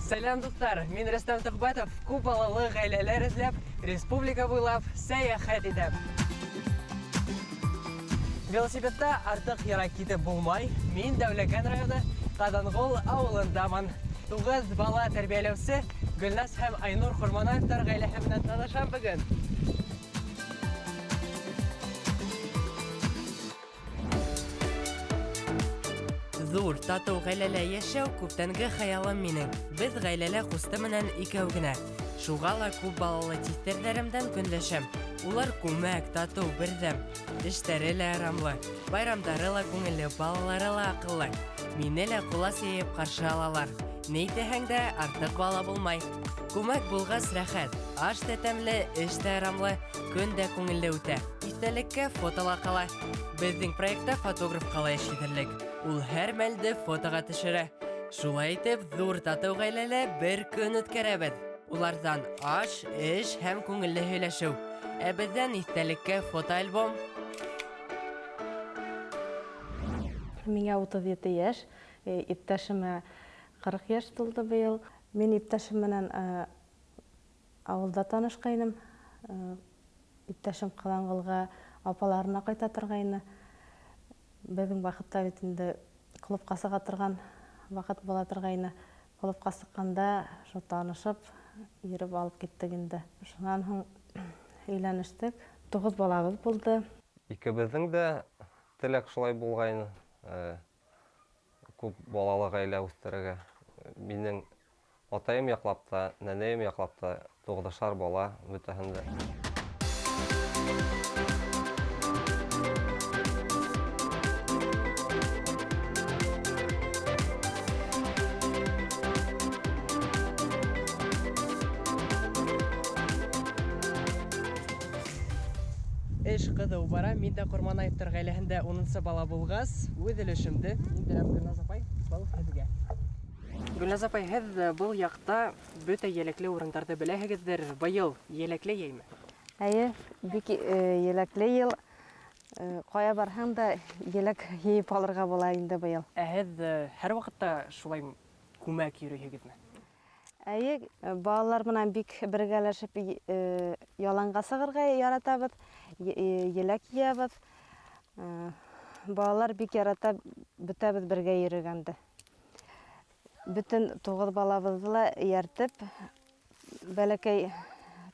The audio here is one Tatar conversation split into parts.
Сәлам дуслар, мин Рөстәм Төхбәтов, күп балалы гаиләләр эзләп, республика буйлап сәяхәт итәм. Велосипедта артык ерак китеп булмай, мин Дәүләкән районы Каданғол авылындамын. 9 бала тәрбияләүче Гөлназ һәм Айнур Хурманаевтар гаиләсе белән танышам бүген. Зур, тату гаиләлә яшәү күптәнге хыялым минем. Без гаиләлә кусты менән икәү генә. Шуга ла күп балалы тиҫтәрҙәремдән көнләшәм. Улар күмәк, тату, берҙәм. Эштәре лә ярамлы, байрамдары ла күңелле, балалары ла аҡыллы. Мине лә ҡолас йыйып ҡаршы алалар. Ни итәһәң дә артык бала булмай. Күмәк булғас рәхәт, аш та тәмле, эш тә ярамлы, көн дә күңелле үтә. Иҫтәлеккә фотола ҡала. Безнең проектта фотограф ҡала йәшәтерлек. Ул һәр мәлде фотоға төшөрә. Шулай итеп, зур тату ғаиләлә бер көн үткәрәбеҙ. Уларҙан аш, эш һәм күңелле һөйләшеү. Ә беҙҙән иҫтәлеккә фотоальбом. Миңә 37 йәш, иптәшемә 40 йәш тулды быйыл. Мин иптәшем менән ауылда танышҡайным. Иптәшем Ҡаҙанғолға апаларына ҡайта торғайны. Беҙҙең ваҡытта бит инде клубҡа сыға торған ваҡыт була торғайны. Клубҡа сыҡҡанда шул танышып, йөрөп алып киттек инде. Шунан һуң өйләнештек. 9 балабыҙ булды. Икебеҙҙең дә теләк шулай булғайны. Күп балалы ғаилә үҫтерергә. Минең атайым яҡлап та, нәнәйем яҡлап та 9 бала бөтәһендә. Эш ҡыҙыу бара. Мин дә Ҡорманаевтар ғаиләһендә 10-нсы бала булғас, үҙ өлөшөмдө индерәм. Гөлназ апай, был һеҙгә. Гөлназ апай, һеҙ был яҡта бөтә еләкле урындарҙы беләһегеҙҙер. Быйыл еләкле йәйме? Әйе, бик еләкле йыл. Ҡая барһаң да еләк йыйып алырға була инде быйыл. Ә һеҙ һәр ваҡытта шулай күмәк йөрөйһөгөҙмө? Әйе, балалар менән бик бергәләшеп яланға сығырға яратабыҙ, еләк йыябыҙ. Балалар бик ярата бөтәбеҙ бергә йөрөгәнде. Бөтөн 9 балабыҙҙы ла эйәртеп, бәләкәй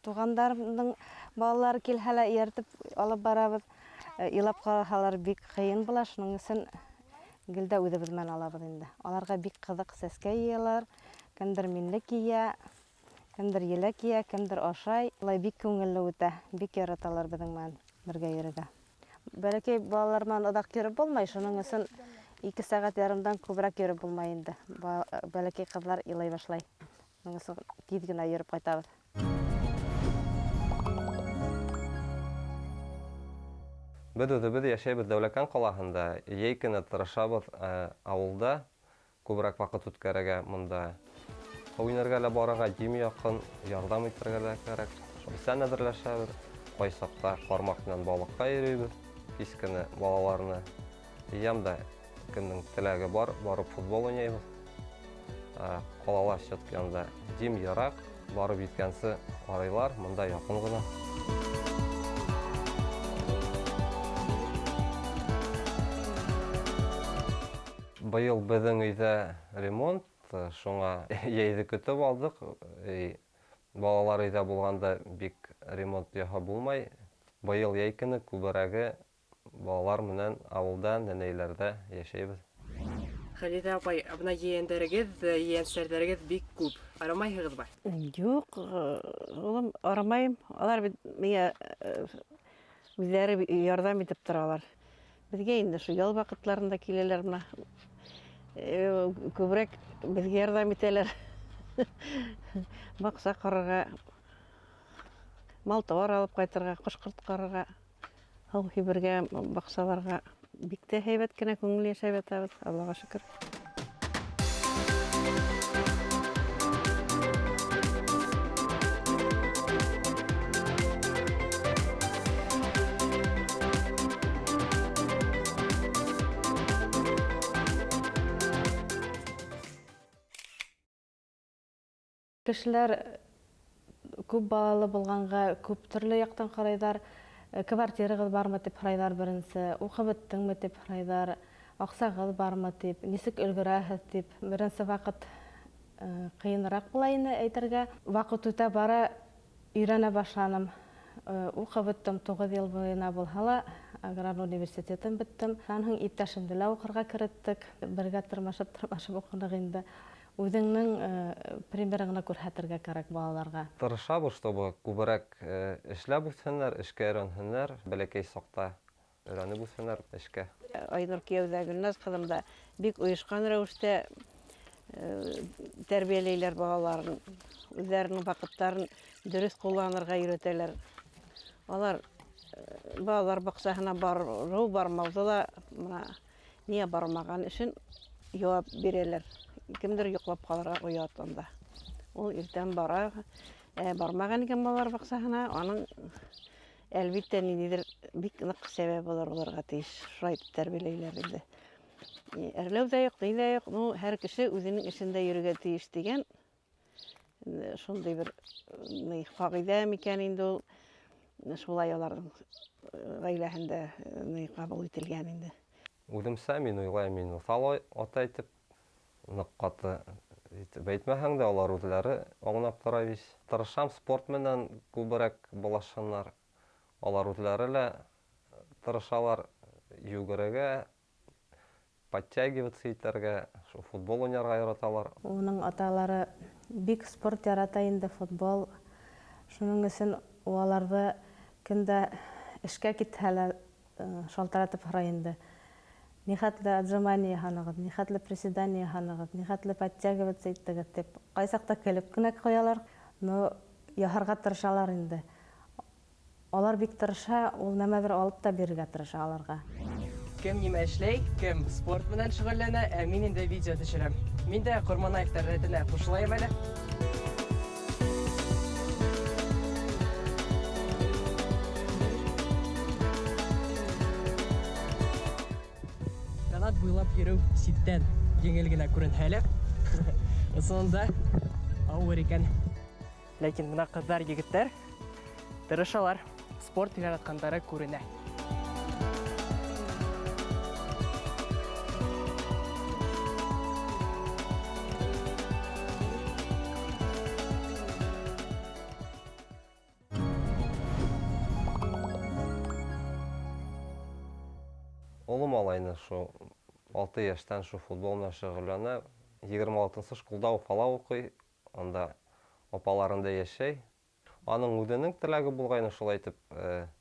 туғандарымдың балалары килһә лә эйәртеп алып барабыҙ. Илап ҡараһалар бик ҡыйын була, шуның өсөн гел дә үҙебеҙ менән алабыҙ инде. Аларға бик ҡыҙыҡ сәскә йыялар. Кемдер минлек кия, кемдер еләк кия, кемдер ашай. Улай бик күңелле үтә, бик яраталар беҙҙең менән бергә йөрөргә. Бәләкәй балалар менән оҙаҡ йөрөп булмай, шуның өсөн 2 сәғәт ярымдан күберәк йөрөп булмай инде. Бәләкәй ҡыҙлар илай башлай. Шуның өсөн тиҙ генә йөрөп ҡайтабыҙ. Беҙ үҙебеҙ йәшәйбеҙ Дәүләкән ҡалаһында. Йәй кенә тырышабыҙ ауылда күберәк ваҡыт үткәрергә монда. Уйнарға ла барырға дим яҡын, ярҙам итергә лә кәрәк. Бесән әҙерләшәбеҙ. Ҡай саҡта ҡармаҡ менән балыҡҡа йөрөйбөҙ. Киске балаларына йыям да кемдең теләге бар, барып футбол уйнайбыҙ. Ҡалала щетка янында дим йыраҡ, барып еткәнсе арайлар, монда яҡын ғына. Быйыл беҙҙең өйҙә ремонт, шуңа йәйҙе көтөп алдыҡ. Балалар өйҙә булғанда бик ремонт яһап булмай. Быйыл йәй көнө күберәге балалар менән ауылда, нәнәйләрҙә йәшәйбеҙ. Хәлиҙә апай, бына ейәндәрегеҙ, ейәнсәрҙәрегеҙ бик күп. Арамайһығыҙмы? Юҡ, улым, арамайым. Алар бит миңә үҙҙәре ярҙам итеп торалар. Беҙгә инде шу ял ваҡытларында киләләр бына. Күберәк беҙгә ярҙам итәләр. Баҡса ҡарарға, мал-тыуар алып ҡайтырға, ҡош-ҡорт ҡарарға, һыу һибергә, баҡсаларға. Бик тә һәйбәт кенә күңел йәшәп ятабыҙ, Аллаға шөкөр. кешеләр күп балалы булганга күп төрле яктан карайдар. Квартирагыз бармы дип сорайдар беренче, укып беттеңме дип сорайдар, аксагыз бармы дип, нисек өлгерәһез дип. Беренче вакыт кыенрак була инде әйтергә. Вакыт үтә бара өйрәнә башланым. Укып беттем 9 ел буена булса ла, аграр университетын беттем. Аннан иптәшем белән укырга кереттек. Бергә тормашып укыдык инде. Үзеңнең примерыңны күрсәтергә кирәк балаларга. Тырышабыз, чтобы күбрәк эшләп үтсеннәр, эшкә өйрәнсеннәр, бәләкәй сакта өйрәнеп үтсеннәр эшкә. Айнур кияүдә Гөлназ кызым да бик оешкан рәвештә тәрбияләйләр балаларын, үзләренең вакытларын дөрес кулланырга өйрәтәләр. Алар балалар бакчасына бару бармауда да менә нигә бармаган өчен җавап бирәләр. Кемдер йоклап калырга уят анда. Ул иртән бара, бармаган икән балалар бакчасына, аның әлбиттә ниндидер бик нык сәбәбе булырга тиеш. Шулай тәрбияләйләр инде. Әрләү дә юк, ни дә юк, ну һәр кеше үзенең эшендә йөрергә тиеш дигән шундый бер кагыйдә микән инде ул. Шулай аларның гаиләһендә кабул ителгән инде. Үземсә мин уйлайм, мин усал ата әйтеп, нык каты итеп әйтмәһәң дә алар үзләре аңлап тора бит. Тырышам спорт менән күбрәк булашсыннар. Алар үзләре лә тырышалар йөгерергә, подтягиваться итәргә, футбол уйнарга яраталар. Уның аталары бик спорт ярата инде, футбол. Шуның өчен аларны кемдә эшкә китһәләр шалтыратып сорый инде. Нихәтле отжимание һаныгыз, нихәтле приседание һаныгыз, нихәтле подтягиваться итегез дип. Кайсакта көлеп кенә куялар, но яһарга тырышалар инде. Алар бик тырыша, ул нәмәдер алып та бирергә тырыша аларга. Кем нимә эшләй, кем спорт белән шөгыльләнә, ә мин инде видео төшерәм. Мин дә Корманаевтар рәтенә кушылайм әле. Канат буйлап йөрү ситтән еңел генә күренһә лә, ысынында авыр икән. Ләкин менә кызлар, егетләр тырышалар, спорт яраткандары күренә. Улым алайны шу 6 яшьтән шу футбол белән шөгыльләнә. 26-нчы школда Уфала укый, анда апаларында яшәй. Аның үзенең теләге булган шулай итеп,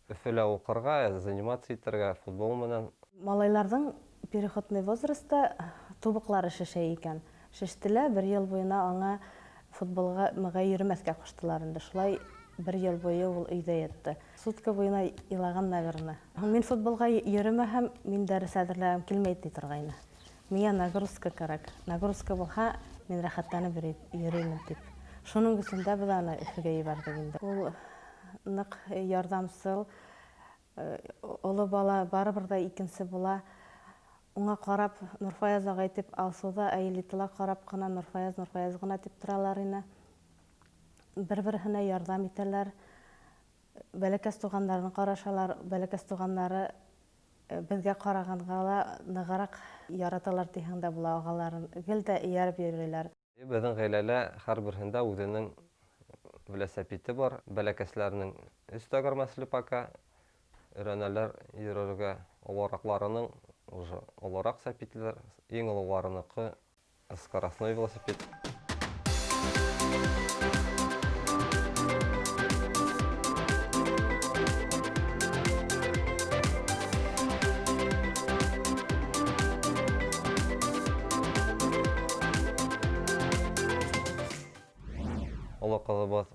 Өфөлә укырга, заниматься итәргә футбол менән. Малайларның переходный возрастта тубыклары шешә икән. Шештелә, 1 ел буена аңа футболга йөрмәскә куштылар инде. Шулай 1 ел буе ул өйдә ятты. Сутка буена илаган, наверное. Мин футболга йөрмәһәм, мин дәрес әзерләгән килмәй ди торгайны. Миңа нагрузка кирәк. Нагрузка булса, мин рәхәтләнеп йөрим дип. Шуның өчен дә без аны Өфөгә җибәрдек инде. Ул нык ярдәмсел, олы бала барыбер дә икенче була. Уңа карап, Нурфаяз агай дип алсуда, Әйлитла карап кына Нурфаяз гына дип торалар ине. Бер-берсенә ярдәм итәләр. Бәләкәс туганнарын карашалар, бәләкәс туганнары безгә караганга ныграк яраталар дигән дә була агаларын. Гел дә ияреп йөриләр. Безнең гаиләлә һәрберсендә үзенең велосипеды бар. Бәләкәсләрнең өстәгәрмәсле пока өйрәнәләр йөрергә, оларакларының уже оларак сапитлар, иң олыларыныкы скоростной велосипед. Олы кызыбыз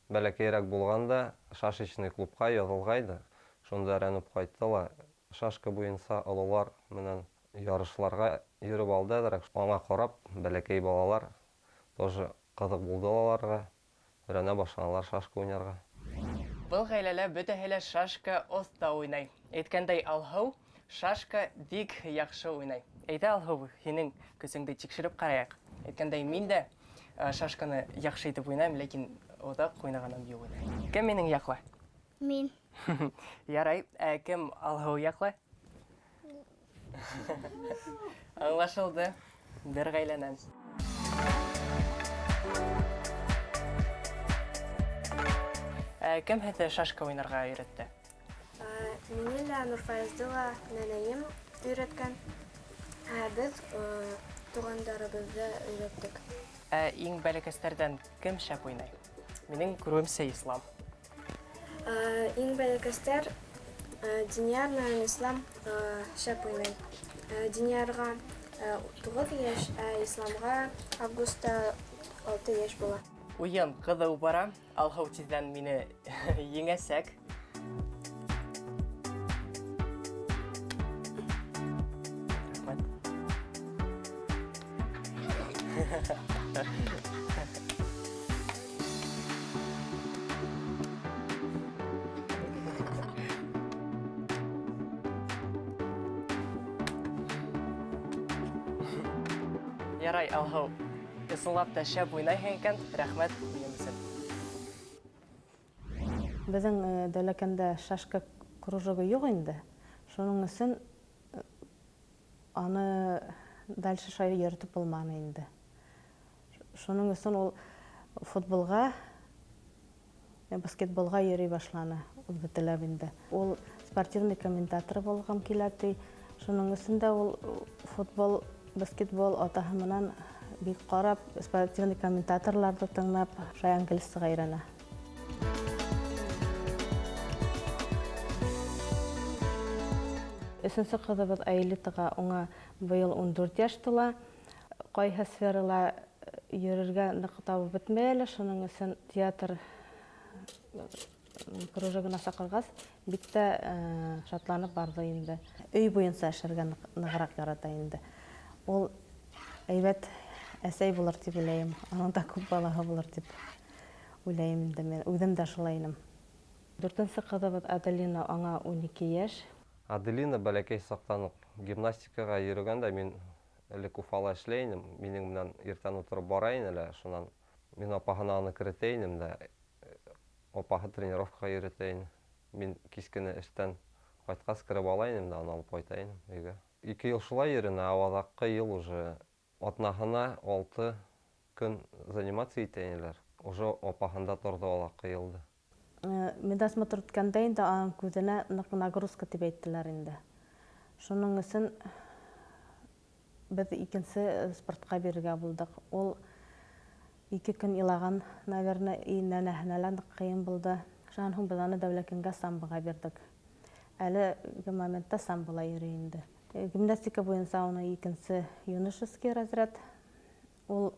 бәләкәйрәк булганда шашечный клубка язылгайды. Шунда рәнеп кайттылар. Шашка буенча олылар менән ярышларга йөреп алдылар. Аңа карап, бәләкәй балалар тоже кызык булды аларга. Өйрәнә башладылар шашка уйнарга. Был гаиләлә бөтәһе шашка оста уйнай. Әйткәндәй, Алһыу шашка бик яхшы уйнай. Әйтә Алһыу, һинең көсеңде тикшереп караyak. Әйткәндәй, мин дә шашканы яхшы итеп уйнайм, ләкин ода уйнаганнан бию уйнайм. Кем минең яклы? Мин. Ярай, кем Алһыу яклы? Аңлашылды. Бер гаиләнән. Кем һеҙҙе шашка уйнарға өйрәтте? Мине лә Нурфайыздыла нәнәйем өйрәткән. Без туғандарыбыҙҙы өйрәттек. Иң бәләкәстәрҙән кем шәп уйнай? Минең күреүемсә Ислам. Иң бәләкәстәр Диньяр менән Ислам шәп уйнай. Диньярға 9 йәш, ә Исламға августта 6 йәш була. Уйын ҡыҙыу бара, Алһыу тиҙҙән мине еңәсәк. Рәхмәт. Ярай, Алһыу. Ысынлап та шәп уйнайһың икән. Рәхмәт уйын өсөн. Безнең Дәүләкәндә шашка кружогы юк инде. Шуның өсөн аны дальше шай йөртеп булманы инде. Шуның өсөн ул футболга, баскетболга йөри башланы. Ул бөтәләп инде. Ул спортивный комментатор булган килә ди. Шуның өсөн дә ул футбол, баскетбол атаһы менән бик карап, спортивный комментаторларны тыңлап, шай английскага өйрәнә. Өсөнсө кызыбыз Аэлитага уңа быел 14 яш тула. Кайһы сферала йөрергә нык табып бетмәй әле, шуның өсөн театр кружогына сакыргас, бик тә шатланып барды инде. Өй буенча эшләргә ныграк ярата инде. Ул әйбәт әсәй булыр дип уйлайм. Аның да күп балаһы булыр дип уйлайм инде мен. Үҙем дә шулай инем. 4нче кызыбыз Аделина, аңа 12 яш. Аделина бәләкәй саҡтан уҡ гимнастикаға йөрөгәндә, мин элек Уфала эшләй инем. Минең менән иртән утырып бара ине лә, шунан мин апаһына аны керетә инем дә, апаһы тренировкаға йөрөтә ине. Мин кискене эштән ҡайтҡас кереп ала инем дә, аны алып ҡайта инем өйгә. 2 йыл шулай йөрөнө, ә аҙаҡҡы йыл уже атнаһына 6 көн занимация итә инеләр. Уже апаһында торҙо аҙаҡҡы йылды. Медосмотр үткәндә инде аның күҙенә ныҡ нагрузка тип әйттеләр инде. Шуның өсөн без икенсе спортҡа бирергә булдык. Ул 2 көн илаган, наверное, нәнәһенә лә ныҡ ҡыйын булды. Шунан һуң без аны Дәүләкәнгә самбоға бирдек. Әлеге моментта самбола йөрөй инде. Гимнастика буйынса уның 2нче юношеский разряд. Ул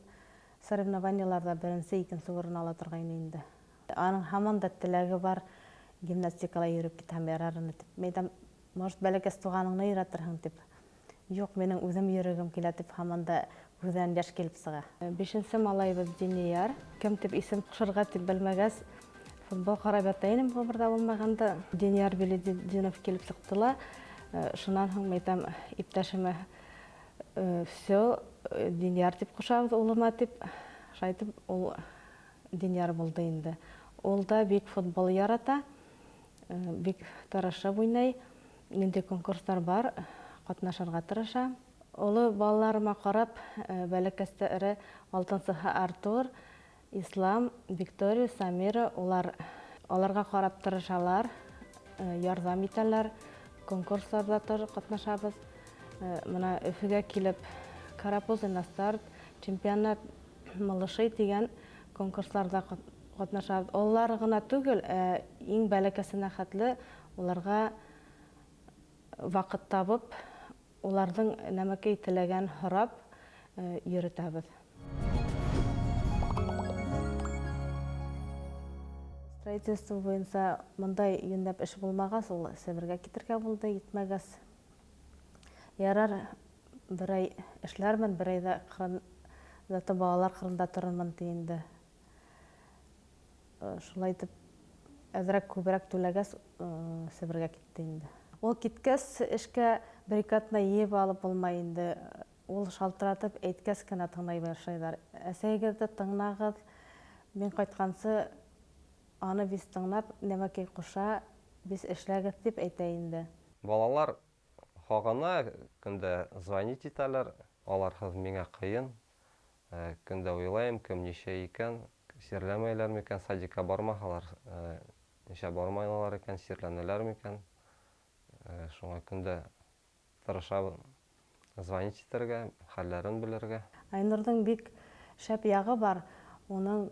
соревнованиеларда 1-нче, 2нче урын ала торган инде. Аның һаман да теләге бар гимнастикала йөрөп китәм ярарыны дип. Мәйтәм, может, бәләкәс туганыңны өйрәтерһең дип. Юк, минең үҙем йөрөгөм килә дип, һаман да күҙҙән йәш килеп сыға. 5нче малайыбыз Динияр. Кем дип исем ҡушырға дип белмәгәс, футбол ҡарап ята инем ғүмерҙә булмағанда. Динияр Билетдинов килеп сыҡты. Шунан һуң мәйтәм, иптәшемә все, Динияр дип ҡушабыҙ улыма дип, шайтып ул Динияр булды инде. Ул да бик футбол ярата, бик тырышып уйнай. Инде конкурстар бар, ҡатнашырға тырыша. Олы балаларыма ҡарап, бәләкәстәре 6-нсыһы Артур, Ислам, Виктория, Самира, уларға ҡарап тырышалар, ярҙам итәләр. Конкурстарда ҡатнашабыҙ. Мына Өфөгә килеп, Карапузина старт, чемпионат малышей дигән конкурсларда ҡатнашабыҙ. Олар ғына түгел, иң бәләкәсенә хәтле уларға ваҡыт табып, уларҙың нәмәкәй теләгән һорап йөрөтәбеҙ. Строительство буйынса мындай йүнләп эш булмағас, ул Себергә китергә булды, етмәгәс. Ярар, бер ай эшләрмен, бер айҙа заты балалар ҡырында торормон тиенде. Шулай итеп, әҙерәк күберәк түләгәс, Себергә китте инде. Ул киткәс, эшкә брикатна йыйып алып булмай инде. ул шалтыратып әйткәс кенә тыңлай башлыйлар. Әсәйегезде тыңнагыз, мин кайткансы аны без тыңлап, нәмәкәй куша, без эшләгез дип әйтә инде. Балалар хагана көндә звонить итәләр, аларсыз миңа кыен. Көндә уйлайм, кем ничә икән, сирләмәйләр микән, садикка бармаһалар, ничә бармайлар икән, сирләнәләр микән. Шуңа көндә тырышабыз звонить итәргә, хәлләрен белергә. Айнурдың бик шәп ягы бар. Уның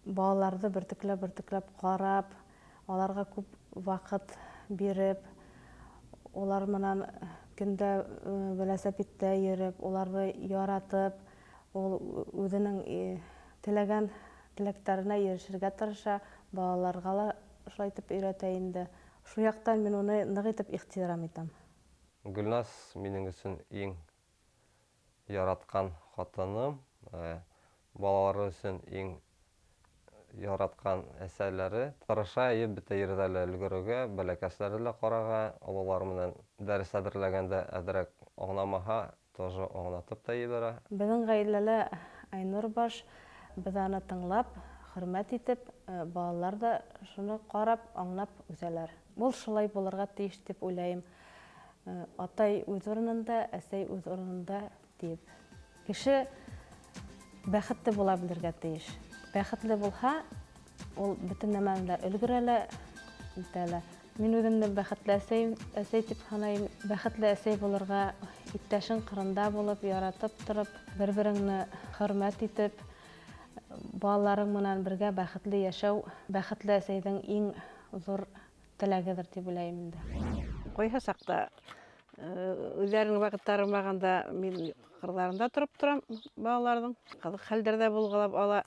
балаларды бертөкләп карап, аларга күп вакыт биреп, улар менән көндә велосипедтә йөреп, уларны яратып, ул үзенең теләгән теләкләренә ирешергә тырыша, балаларга ла шулай итеп өйрәтә инде. Шу яктан мин уны нык итеп ихтирам итәм. Гөлназ минең өчен иң яраткан хатыным, балалары өчен иң яраткан әсәрләре. Тырыша бөтә ердә өлгерергә, бәләкәчләре лә карага, олылар менән дәрес әзерләгәндә әдрәк аңламаһа, тоже аңлатып та ебәрә. Безнең гаиләлә Айнур баш, без аны тыңлап, хөрмәт итеп, балалар да шуны карап, аңлап үсәләр. Ул шулай булырга тиеш дип уйлайм. Атай үз урынында, әсәй үз урынында дип. Кеше бәхетле була белергә тиеш. Бәхетле булһа, ул бөтен нәмәне өлгерәлә, итәлә. Мин үземне бәхетле әсәй дип саныйм. Бәхетле әсәй булырга, иптәшең кырында булып, яратып торып, бер-береңне хөрмәт итеп, балаларың менән бергә бәхетле яшәү, бәхетле әсәйдең иң зур теләгедер дип уйлайм инде. Кайһы сакта үзләренең вакытлары булмаганда мин кырларында торып торам балаларның. Кызык хәлдәрдә булгалап ала.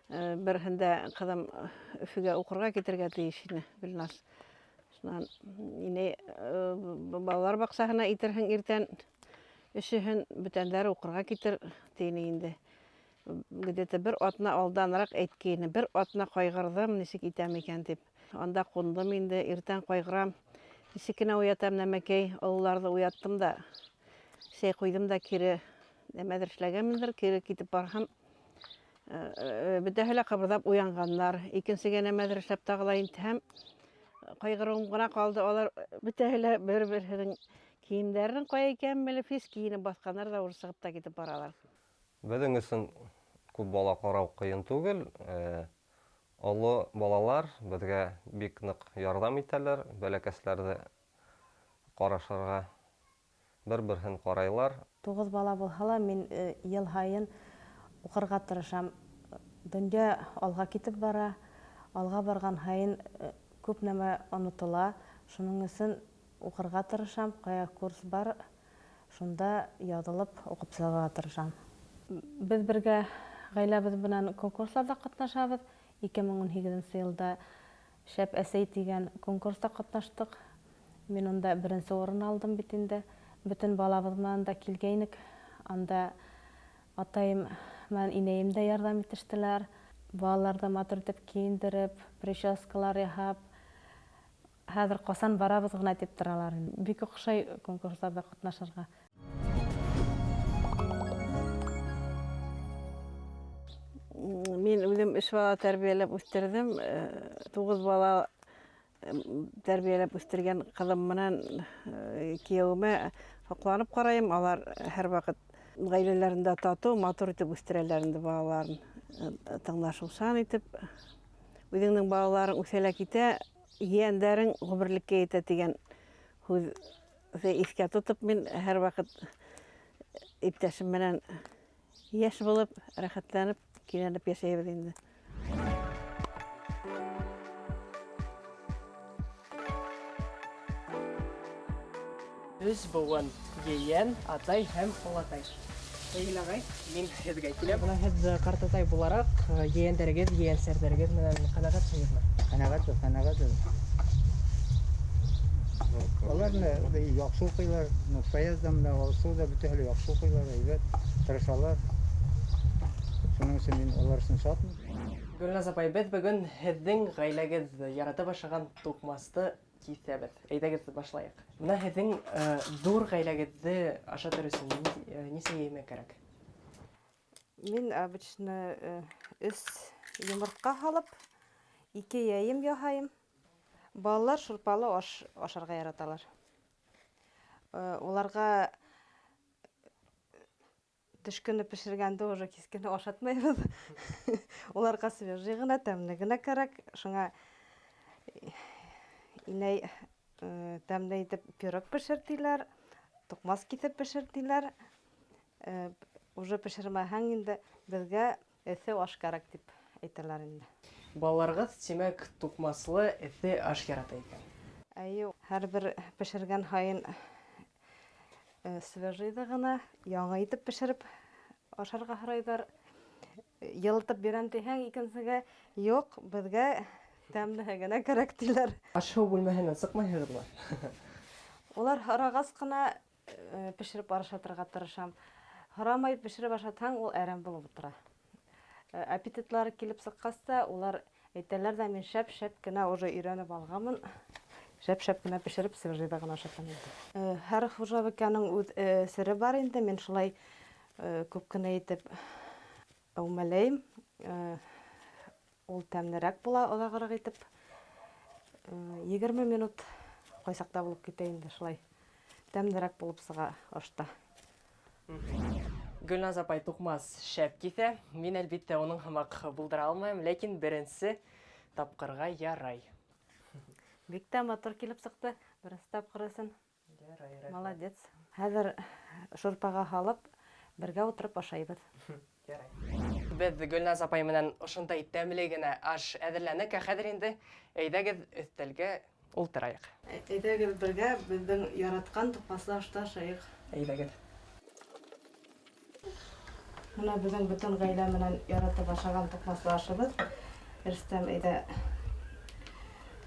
Берһендә кызым Өфөгә укырга китәргә тиеш ине, Гөлназ. Шуннан ине балалар баксаһына итерһең иртән өчөһен бүтәнләре укырга китер тине инде. Где-то бер атна алданрак әйткәне, бер атна кайгырдым, ничек итәм икән дип. Анда кундым инде, иртән кайгырам. Ничек кенә уятам нәмәкәй, олыларны уяттым да, сәй куйдым да кире нәмәдер эшләгәнмендер, кире китеп барһам, бөтәһе лә кыбырдап уянганнар. Икенчегә нәмәдер эшләп тагыла интһәм, кайгыруым гына калды. Алар бөтәһе лә бер-беренең киемнәрен кая икән белеп, фис киенеп басканнар да урсыгып та китеп баралар. Безнең өчен күп бала карау кыен түгел. Олы балалар безгә бик нык ярдәм итәләр, бәләкәчләрне карашырга бер-берен карайлар. 9 бала булһа ла, мин ел һайын укырга тырышам. Дөнья алга китеп бара, алга барган һайын күп нәмә онытыла. Шуның өчен укырга тырышам, кая курс бар, шунда язылып укып чыгарга тырышам. Без бергә гаиләбез белән конкурсларда катнашабыз. 2018 елда Шәп әсәй дигән конкурста катнаштык. Мин онда беренче орын алдым бит инде. Бөтен балабыз менән да килгәйнек. Анда атайым менән инәем дә ярдәм итештеләр. Балаларда матур итеп киендереп, прическалар яһап. Хәзер касан барабыз гына дип торалар. Бик охшай конкурсларда катнашырга. Мин үзем 3 бала тәрбияләп үстердем. 9 бала тәрбияләп үстергән кызым менән кияүмә сокланып карайым. Алар һәр вакыт гаиләләрендә тату, матур итеп үстерәләр инде балаларын. Тыңлашучан итеп. Үзеңнең балаларың үсәлә китә, ияндәрең гомерлеккә итә дигән һүз искә тотып, мин һәр вакыт иптәшем менән яшь булып, рәхәтләнеп, кинәнеп яшәйбез инде. Үз буын, ейән, атай һәм олатай. Әйгеләгәй, мин һезгә киләм. Менә һез картатай буларак, ейәндәрегез, ейәнсәрдәрегез менән канәгатьсезме? Канәгатьбез. Аларны яхшы укыйлар, поездда менә алсуда бөтәһе лә яхшы укыйлар, әйбәт, тырышалар. Шуның өчен мин алар өчен шатмын. Гөлназ апай, без бүген һезнең гаиләгез ярата башлаган тукмасты кисәбез. Әйдәгез башлайык. Менә һезнең зур гаиләгезне ашатыр өчен ничә йөмә кирәк? Мин обычно 3 йомыртка һалып, 2 яйым яһайым. Балалар шурпалы ашарга яраталар. Уларга төшкене пешергәндә уже кискене ашатмайбыз. Уларга свежий гына, тәмле генә кирәк. Шуңа инәй тәмле итеп пирог пешертиләр, тукмас кисеп пешертиләр. Уже пешермәһәң инде безгә эсе аш кирәк дип әйтәләр инде. Балаларгыз тимәк тукмаслы эте аш ярата икән. Әйе, һәрбер пешергән һайын свежийды гына, яңа итеп пешереп ашарга һорайдар. Йылтып бирәм дисәң, икенчегә юк, безгә тәмле генә кирәк диләр. Ашу бүлмәһеннән сыкмайһығыҙмы? Улар һорагас кына пешереп ашатырга тырышам. Һорамай пешереп ашатсаң, ул әрәм булып утыра. Аппетитлары килеп сыккаста, улар әйтәләр дә, мин шәп-шәп кенә уже өйрәнеп алганмын. Шәп-шәп кенә пешереп свежийда гына ашатам инде. Һәр хуҗабикәнең үз сере бар инде. Мин шулай күп кенә итеп әүмәләйм. Ул тәмлерәк була, оҙағыраҡ итеп. 20 минут ҡайсаҡта булып китә инде шулай. Тәмлерәк булып сыға ашта. Гөлназ апай тукмас шәп кисә. Мин әлбиттә уның һымаҡ булдыра алмайым, ләкин беренсе тапҡырға ярай. Бик тә матур килеп сыҡты. Беренсе тапҡыр өсөн. Молодец. Хәҙер шурпаға һалып, бергә ултырып ашайбыҙ. Беҙ Гөлназ апай менән ошондай тәмле генә аш әҙерләнек, хәҙер инде әйҙәгеҙ өҫтәлгә ултырайыҡ. Әйҙәгеҙ бергә беҙҙең яратҡан тупаслы ашты ашайыҡ. Әйҙәгеҙ. Мына беҙҙең бөтөн ғаилә менән яратып ашаған тупаслы ашыбыҙ. Рөстәм, әйҙә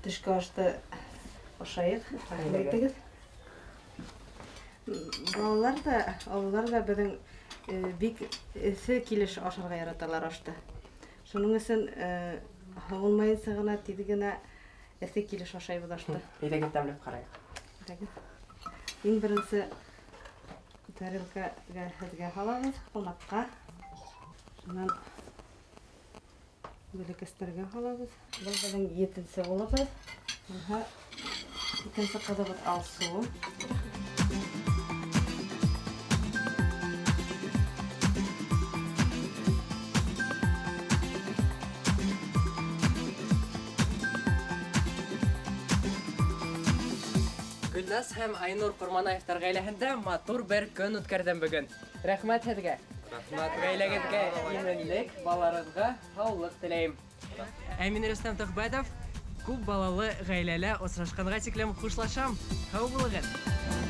төшкө ашты ашайыҡ. Рәхмәт итегеҙ. Балалар да, ололар да беҙҙең бик эҫе килеш ашарға яраталар ашты. Шуның өсөн һуғылмайынса гына, тиҙ генә эҫе килеш ашайбыҙ ашты. Әйҙәгеҙ тәмләп ҡарайыҡ. Иң беренсе тарелкаға һеҙгә һалабыҙ, ҡунаҡҡа. Шунан бәләкәстәргә һалабыҙ. Был беҙҙең 7-нсе улыбыҙ. Икенсе ҡыҙыбыҙ Алсу. Гөлназ һәм Айнур Ҡорманаевтар ғаиләһендә матур бер көн үткәрҙем бөгөн. Рәхмәт һеҙгә. Ғаиләгеҙгә именлек, балаларығыҙға һаулыҡ теләйем. Ә мин Рөстәм Төхбәтов, күп балалы ғаиләлә осрашҡанға тиклем хушлашам. Һау булығыҙ.